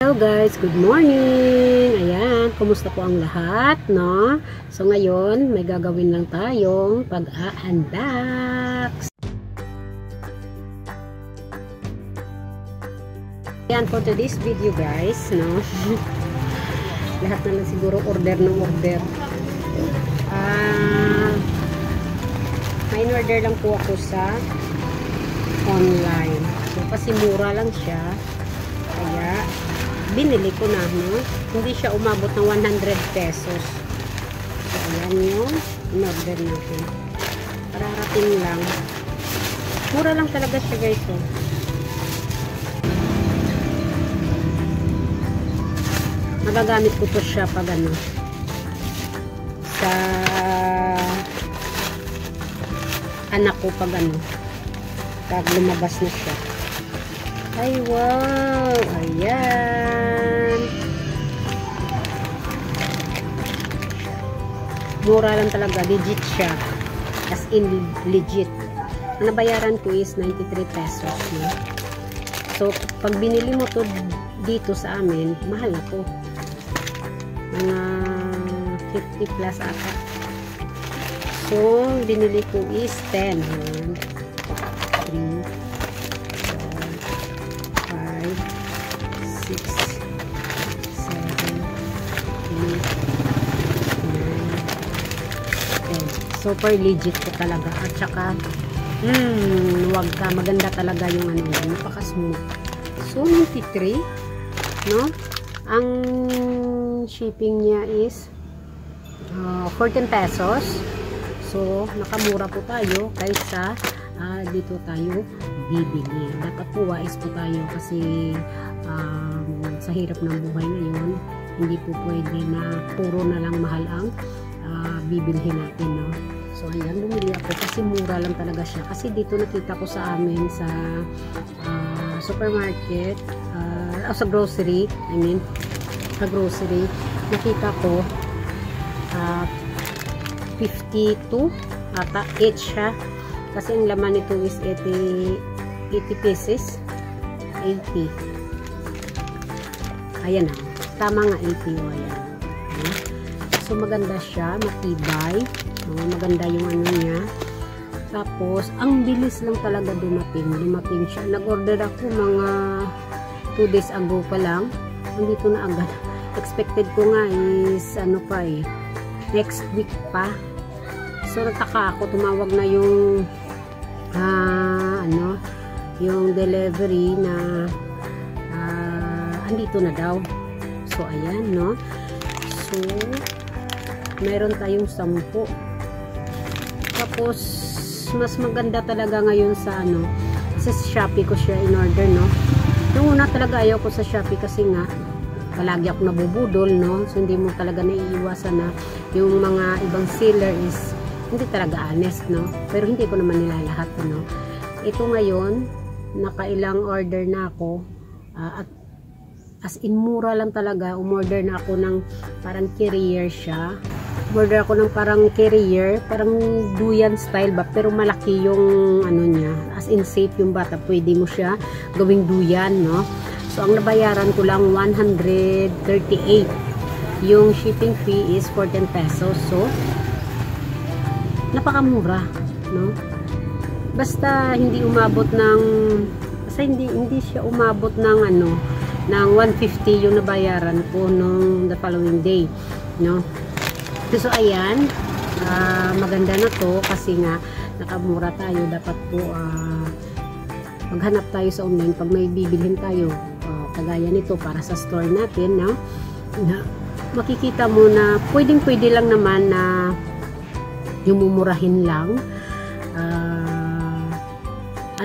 Hello guys, good morning. Ayan, kumusta po ang lahat, no? So ngayon, may gagawin lang tayong pag-unbox. Ayan, for today's video guys, no? Lahat na lang siguro order ng order. May order lang po ako sa online. So kasi mura lang siya. Kaya binili ko na, no? Hindi siya umabot ng 100 pesos. So, ayan yung in-order natin. Pararating lang. Mura lang talaga siya, guys. Oh. Magagamit ko to siya pag ano, sa anak ko pag ano, pag lumabas na siya. Ay, wow! Ayan! Mura lang talaga. Legit siya. As in, legit. Ang nabayaran ko is 93 pesos. No? So, pag binili mo to dito sa amin, mahal na to. Mga 50 plus ata. So, binili ko is 10. 3, 6, 7, 8, 9, 10. Super legit ko talaga. At saka, wag ka. Maganda talaga yung ano, napaka-smooth. So, 93, no? Ang shipping niya is 14 pesos. So, nakamura po tayo kaysa dito tayo bibili. Dapat po wais po tayo kasi sa hirap ng buhay ngayon, hindi po pwede na puro na lang mahal ang bibilhin natin, no? So ayan, bumili ako kasi mura lang talaga siya. Kasi dito nakita ko sa amin sa supermarket, sa grocery, sa grocery, nakita ko 52 ata each siya. Kasi ang laman nito is 80 pieces. 80. Ayan na. Tama nga 80. Ayan. So maganda siya. Matibay. Maganda yung ano niya. Tapos, ang bilis lang talaga dumating. Dumating siya. Nag-order ako mga 2 days ago pa lang. Nandito na agad. Expected ko nga is ano pa next week pa. So nataka ako. Tumawag na yung yung delivery na andito na daw. So ayan, no? So meron tayong 10. Tapos mas maganda talaga ngayon sa ano, sa Shopee ko siya in order, no? Yung una talaga ayaw ko sa Shopee kasi nga palagi ako nabubudol, no? So hindi mo talaga naiiwasan na yung mga ibang seller is hindi talaga honest, no? Pero hindi ko naman nilalahat, no? Ito ngayon, nakailang order na ako at as in mura lang talaga. Umorder na ako ng parang carrier siya. Umorder ako ng parang carrier, parang duyan style ba, pero malaki yung ano niya. As in safe yung bata, pwede mo siya gawing duyan, no? So ang nabayaran ko lang 138. Yung shipping fee is 14 pesos. So napakamura, no? Basta hindi umabot ng hindi siya umabot ng ano, ng 150 yung nabayaran ko nung the following day, no? So ayan, maganda na to kasi nga nakamura tayo. Dapat po maghanap tayo sa online pag may bibilhin tayo, kagaya nito para sa store natin, no? Na makikita mo na pwedeng-pwede lang naman na yung mumurahin lang.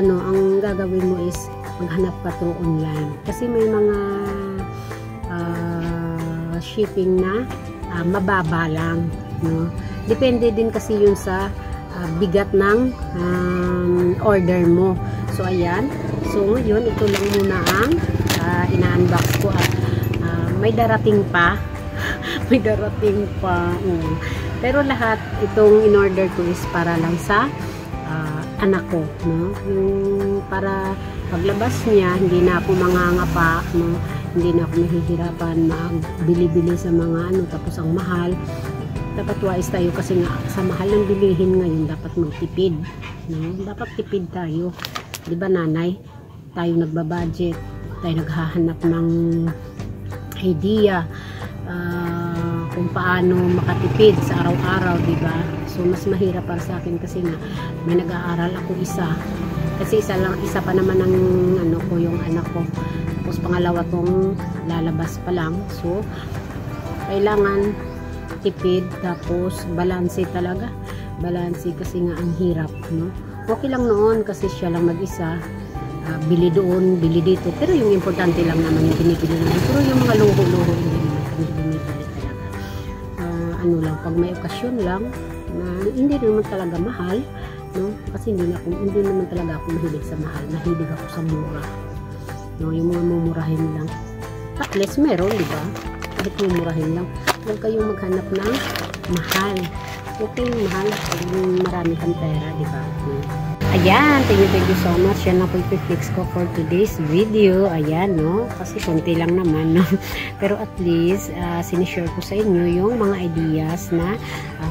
Ang gagawin mo is maghanap ka through online kasi may mga shipping na mababa lang, no? Depende din kasi yun sa bigat ng order mo. So ayan, so ngayon ito lang muna ang ina-unbox ko at may darating pa. May darating pa. Pero lahat itong in-order ko is para lang sa anak ko, no? Yung para paglabas niya, hindi na ako mangangapa, no? hindi na ako mahihirapan magbili-bili sa mga ano, tapos ang mahal. Dapat wise tayo kasi nga sa mahal ng bilihin ngayon dapat magtipid, no? Dapat tipid tayo, di ba nanay? Tayo nagbabudget, tayo naghahanap ng idea kung paano makatipid sa araw-araw, di ba? So mas mahirap para sa akin kasi nga may nag-aaral ako isa. Kasi isa pa naman ang ano ko, yung anak ko. Tapos pangalawa tong lalabas pa lang. So kailangan tipid, tapos balanse talaga. Balanse kasi nga ang hirap, no? Okay lang noon kasi siya lang mag-isa. Bili doon, bili dito. Pero yung importante lang naman yung binibili namin. Pero yung mga luho-luho hindi binibili talaga. Ano lang, pag may okasyon lang na hindi naman talaga mahal, no? Kasi hindi naman talaga ako mahilig sa mahal. Mahilig ako sa mura, no? Yung mga mumurahin lang. At least meron, di ba? Kahit mumurahin lang. Huwag kayong maghanap ng mahal. Huwag kayong mahal pag marami kang pera, di ba? Ayan, thank you so much. Yan lang po i-fix ko for today's video. Ayan, no? Kasi konti lang naman, no? Pero at least, sinishare ko sa inyo yung mga ideas na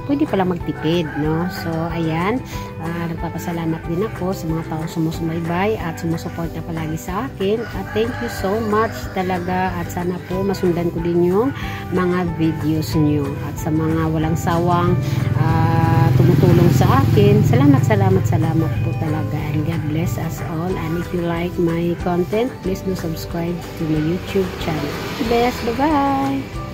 pwede pala magtipid, no? So, ayan, nagpapasalamat din ako sa mga tao sumusubaybay at sumusuporta palagi sa akin. At thank you so much talaga at sana po masundan ko din yung mga videos nyo. At sa mga walang sawang tumutulong sa akin, salamat po talaga, and God bless us all. And if you like my content, please do subscribe to my YouTube channel. Bye bye.